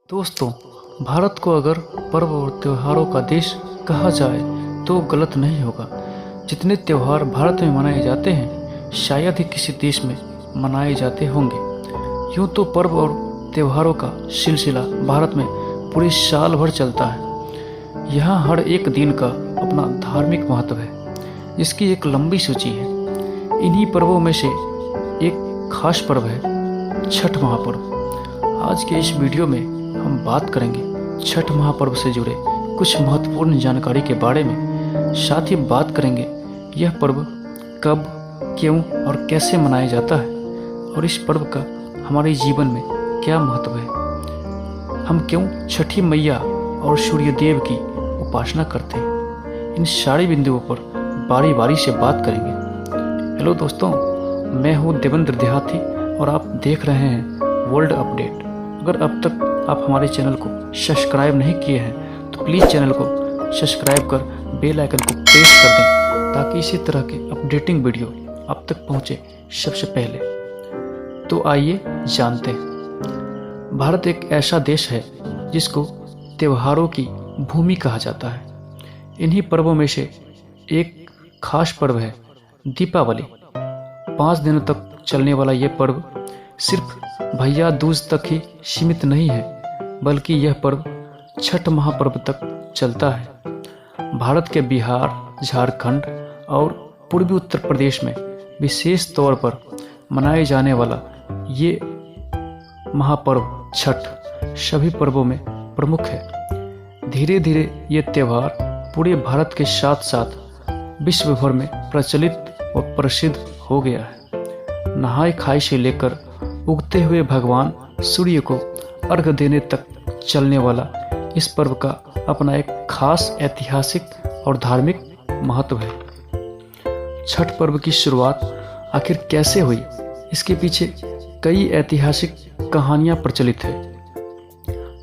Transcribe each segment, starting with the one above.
दोस्तों, भारत को अगर पर्व और त्योहारों का देश कहा जाए तो गलत नहीं होगा। जितने त्योहार भारत में मनाए जाते हैं शायद ही किसी देश में मनाए जाते होंगे। यूँ तो पर्व और त्योहारों का सिलसिला भारत में पूरे साल भर चलता है। यहाँ हर एक दिन का अपना धार्मिक महत्व है, जिसकी एक लंबी सूची है। इन्हीं पर्वों में से एक खास पर्व है छठ महापर्व। आज के इस वीडियो में हम बात करेंगे छठ महापर्व से जुड़े कुछ महत्वपूर्ण जानकारी के बारे में। साथ ही बात करेंगे यह पर्व कब, क्यों और कैसे मनाया जाता है और इस पर्व का हमारे जीवन में क्या महत्व है। हम क्यों छठी मैया और सूर्य देव की उपासना करते हैं, इन सारे बिंदुओं पर बारी बारी से बात करेंगे। हेलो दोस्तों, मैं हूँ देवेंद्र देहाती और आप देख रहे हैं वर्ल्ड अपडेट। अगर अब तक आप हमारे चैनल को सब्सक्राइब नहीं किए हैं तो प्लीज़ चैनल को सब्सक्राइब कर बेल आइकन को प्रेस कर दें, ताकि इसी तरह के अपडेटिंग वीडियो आप तक पहुंचे सबसे पहले। तो आइए जानते हैं। भारत एक ऐसा देश है जिसको त्योहारों की भूमि कहा जाता है। इन्हीं पर्वों में से एक खास पर्व है दीपावली। 5 दिनों तक चलने वाला ये पर्व सिर्फ भैया दूज तक ही सीमित नहीं है, बल्कि यह पर्व छठ महापर्व तक चलता है। भारत के बिहार, झारखंड और पूर्वी उत्तर प्रदेश में विशेष तौर पर मनाए जाने वाला ये महापर्व छठ सभी पर्वों में प्रमुख है। धीरे धीरे ये त्यौहार पूरे भारत के साथ साथ विश्व भर में प्रचलित और प्रसिद्ध हो गया है। नहाय खाई से लेकर उगते हुए भगवान सूर्य को अर्घ देने तक चलने वाला इस पर्व का अपना एक खास ऐतिहासिक और धार्मिक महत्व है। छठ पर्व की शुरुआत आखिर कैसे हुई, इसके पीछे कई ऐतिहासिक कहानियां प्रचलित है।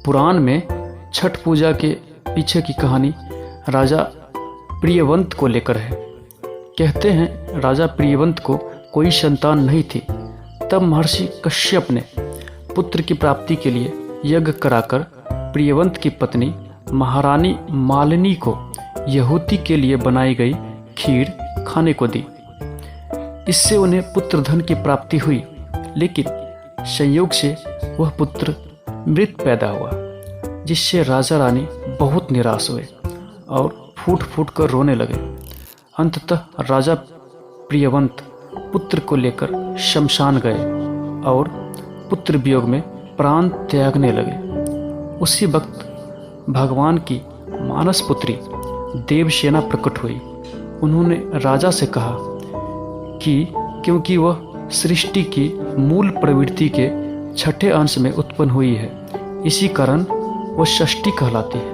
पुराण में छठ पूजा के पीछे की कहानी राजा प्रियवंत को लेकर है। कहते हैं राजा प्रियवंत को कोई संतान नहीं थी। तब महर्षि कश्यप ने पुत्र की प्राप्ति के लिए यज्ञ कराकर प्रियवंत की पत्नी महारानी मालिनी को यहूति के लिए बनाई गई खीर खाने को दी। इससे उन्हें पुत्र धन की प्राप्ति हुई, लेकिन संयोग से वह पुत्र मृत पैदा हुआ, जिससे राजा रानी बहुत निराश हुए और फूट फूट कर रोने लगे। अंततः राजा प्रियवंत पुत्र को लेकर शमशान गए और पुत्र वियोग में प्राण त्यागने लगे। उसी वक्त भगवान की मानस पुत्री देवसेना प्रकट हुई। उन्होंने राजा से कहा कि क्योंकि वह सृष्टि की मूल प्रवृत्ति के छठे अंश में उत्पन्न हुई है, इसी कारण वह षष्ठी कहलाती है।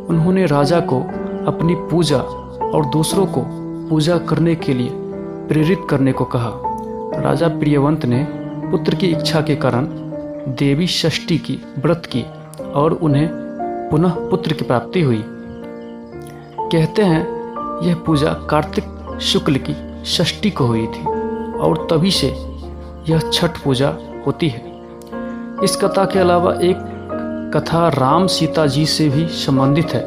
उन्होंने राजा को अपनी पूजा और दूसरों को पूजा करने के लिए प्रेरित करने को कहा। राजा प्रियवंत ने पुत्र की इच्छा के कारण देवी षष्ठी की व्रत की और उन्हें पुनः पुत्र की प्राप्ति हुई। कहते हैं यह पूजा कार्तिक शुक्ल की षष्ठी को हुई थी और तभी से यह छठ पूजा होती है। इस कथा के अलावा एक कथा राम सीता जी से भी संबंधित है।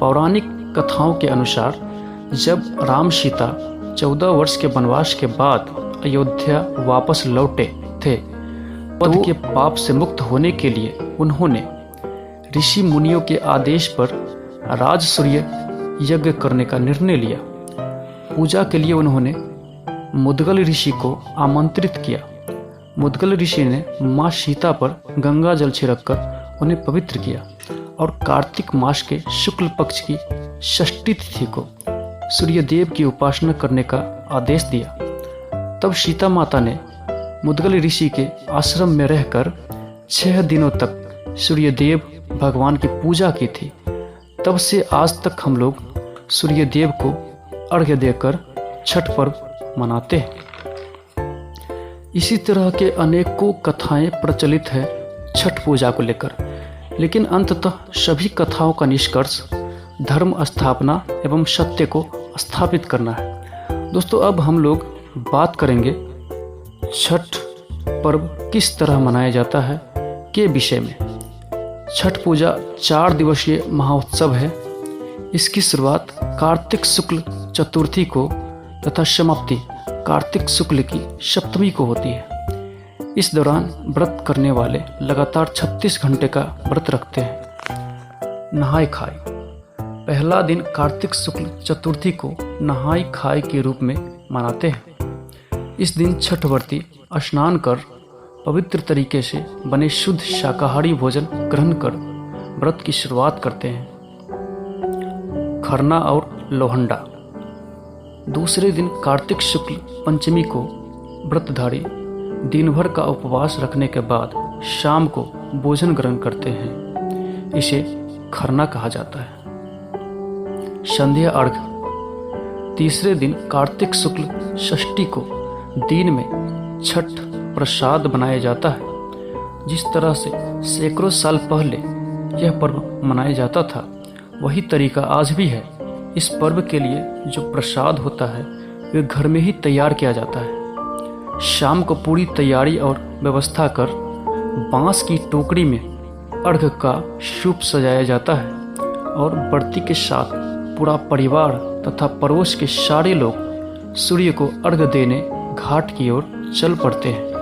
पौराणिक कथाओं के अनुसार जब राम सीता 14 वर्ष के वनवास के बाद अयोध्या वापस लौटे थे, पद के पाप से मुक्त होने के लिए उन्होंने ऋषि मुनियों के आदेश पर राजसूय यज्ञ करने का निर्णय लिया। पूजा के लिए उन्होंने मुद्गल ऋषि को आमंत्रित किया। मुद्गल ऋषि ने माँ सीता पर गंगा जल छिड़ककर उन्हें पवित्र किया और कार्तिक मास के शुक्ल पक्ष की षष्ठी तिथि को सूर्यदेव की उपासना करने का आदेश दिया। तब सीता माता ने मुद्गल ऋषि के आश्रम में रहकर 6 दिनों तक सूर्यदेव भगवान की पूजा की थी। तब से आज तक हम लोग सूर्यदेव को अर्घ्य देकर छठ पर्व मनाते हैं। इसी तरह के अनेकों कथाएं प्रचलित हैं छठ पूजा को लेकर, लेकिन अंततः सभी कथाओं का निष्कर्ष धर्म स्थापना एवं सत्य को स्थापित करना है। दोस्तों, अब हम लोग बात करेंगे छठ पर्व किस तरह मनाया जाता है के विषय में। छठ पूजा 4 दिवसीय महाउत्सव है। इसकी शुरुआत कार्तिक शुक्ल चतुर्थी को तथा समाप्ति कार्तिक शुक्ल की सप्तमी को होती है। इस दौरान व्रत करने वाले लगातार 36 घंटे का व्रत रखते हैं। नहाय खाय। पहला दिन कार्तिक शुक्ल चतुर्थी को नहाय खाय के रूप में मनाते हैं। इस दिन छठ व्रती स्नान कर पवित्र तरीके से बने शुद्ध शाकाहारी भोजन ग्रहण कर व्रत की शुरुआत करते हैं। खरना और लोहंडा। दूसरे दिन कार्तिक शुक्ल पंचमी को व्रतधारी दिन भर का उपवास रखने के बाद शाम को भोजन ग्रहण करते हैं। इसे खरना कहा जाता है। संध्या अर्घ। तीसरे दिन कार्तिक शुक्ल षष्ठी को दिन में छठ प्रसाद बनाया जाता है। जिस तरह से सैकड़ों साल पहले यह पर्व मनाया जाता था, वही तरीका आज भी है। इस पर्व के लिए जो प्रसाद होता है वह घर में ही तैयार किया जाता है। शाम को पूरी तैयारी और व्यवस्था कर बांस की टोकरी में अर्घ का सूप सजाया जाता है और व्रती के साथ पूरा परिवार तथा पड़ोस के सारे लोग सूर्य को अर्घ देने घाट की ओर चल पड़ते हैं।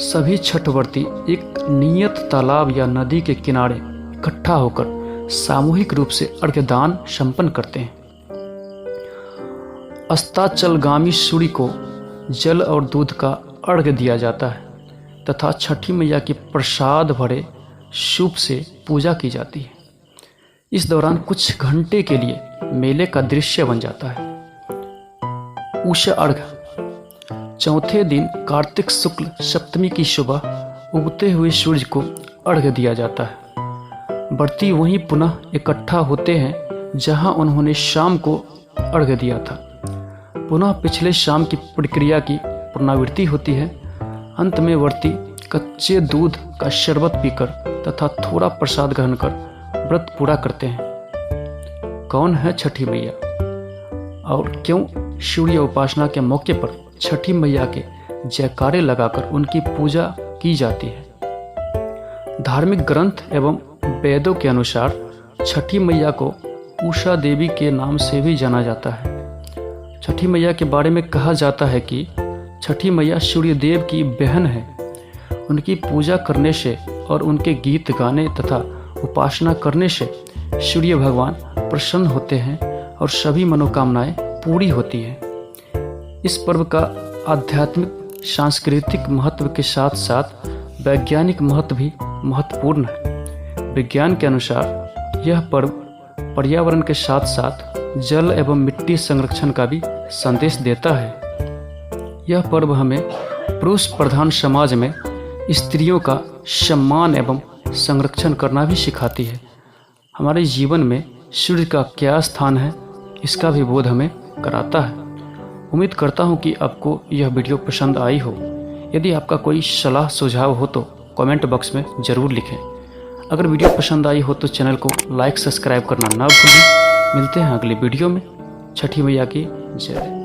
सभी छठ व्रती एक नियत तालाब या नदी के किनारे इकट्ठा होकर सामूहिक रूप से अर्घ्यदान संपन्न करते हैं। अस्ताचलगामी सूर्य को जल और दूध का अर्घ्य दिया जाता है तथा छठी मैया की प्रसाद भरे सूप से पूजा की जाती है। इस दौरान कुछ घंटे के लिए मेले का दृश्य बन जाता है। उषा अर्घ्य। चौथे दिन कार्तिक शुक्ल सप्तमी की सुबह उगते हुए सूर्य को अर्घ्य दिया जाता है। व्रती वहीं पुनः इकट्ठा होते हैं जहां उन्होंने शाम को अर्घ्य दिया था। पुनः पिछले शाम की प्रक्रिया की पुनरावृत्ति होती है। अंत में व्रती कच्चे दूध का शरबत पीकर तथा थोड़ा प्रसाद ग्रहण कर व्रत पूरा करते हैं। कौन है छठी मैया और क्यों सूर्य उपासना के मौके पर छठी मैया के जयकारे लगाकर उनकी पूजा की जाती है? धार्मिक ग्रंथ एवं वेदों के अनुसार छठी मैया को उषा देवी के नाम से भी जाना जाता है। छठी मैया के बारे में कहा जाता है कि छठी मैया सूर्य देव की बहन है। उनकी पूजा करने से और उनके गीत गाने तथा उपासना करने से सूर्य भगवान प्रसन्न होते हैं और सभी मनोकामनाएं पूरी होती हैं। इस पर्व का आध्यात्मिक सांस्कृतिक महत्व के साथ साथ वैज्ञानिक महत्व भी महत्वपूर्ण है। विज्ञान के अनुसार यह पर्व पर्यावरण के साथ साथ जल एवं मिट्टी संरक्षण का भी संदेश देता है। यह पर्व हमें पुरुष प्रधान समाज में स्त्रियों का सम्मान एवं संरक्षण करना भी सिखाती है। हमारे जीवन में सूर्य का क्या स्थान है, इसका भी बोध हमें कराता है। उम्मीद करता हूँ कि आपको यह वीडियो पसंद आई हो। यदि आपका कोई सलाह सुझाव हो तो कमेंट बॉक्स में ज़रूर लिखें। अगर वीडियो पसंद आई हो तो चैनल को लाइक सब्सक्राइब करना ना भूलें। मिलते हैं अगले वीडियो में। छठी मैया की जय।